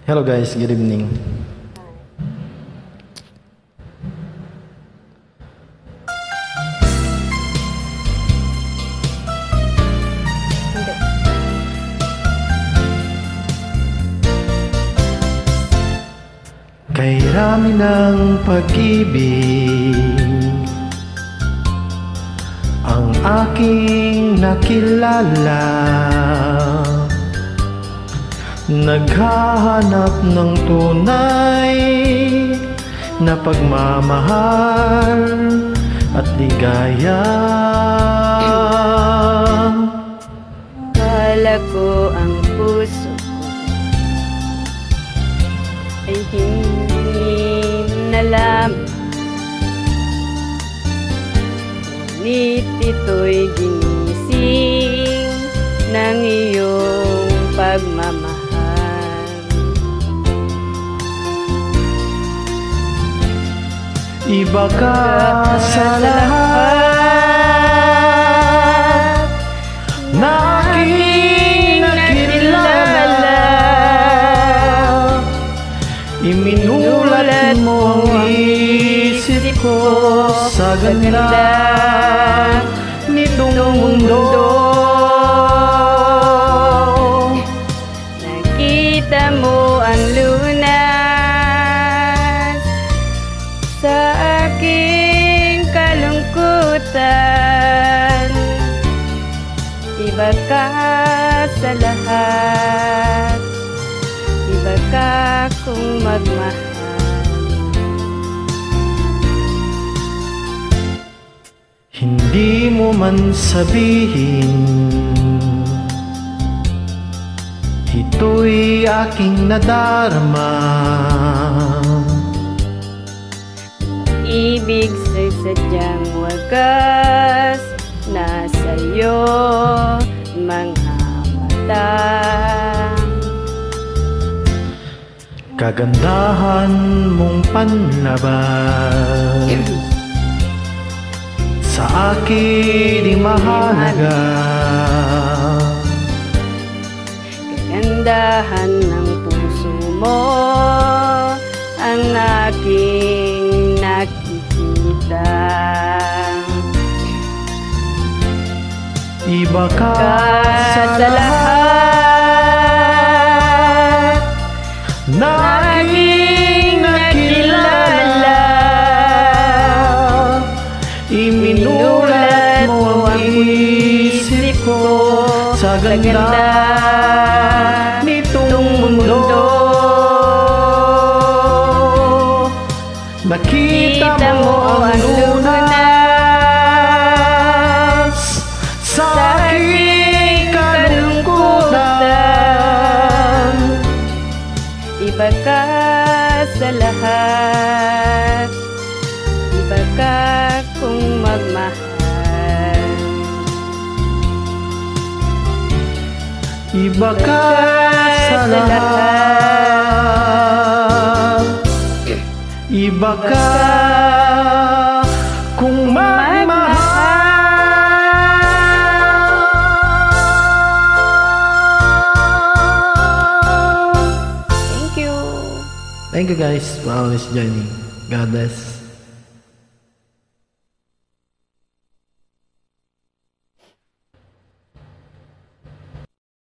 Hello guys, good evening. Hindi. Kay rami ng pag-ibig ang aking nakilala, naghahanap ng tunay na pagmamahal at ligaya. Kala ko ang puso ko ay hindi nalam, ngunit ito'y ginising ng iyong pagmamahal. Iba ka sa lahat na aking nakilala, iminulat mo ang isip ko sa ganda nitong mundo. Nakita mo ang lunas sa aking kalungkutan. Iba ka sa lahat, iba ka kung magmahal. Hindi mo man sabihin, ito'y aking nadarama. Ibig sa'y sadyang wagas, nasa iyo mga mata. Kagandahan mong panlabas sa akin di mahalaga. Kagandahan ng puso mo ang aking nakikita. Iba ka Sa sa lahat na aking nakilala, iminulat mo ang isip ko sa ganda nitong mundo. Nakita mo ang lunas sa aking kalungkutan. Iba ka sa lahat, iba ka kung magmahal. Iba ka sa lahat, iba ka kung magmahal. Thank you. Thank you guys for always joining. God bless.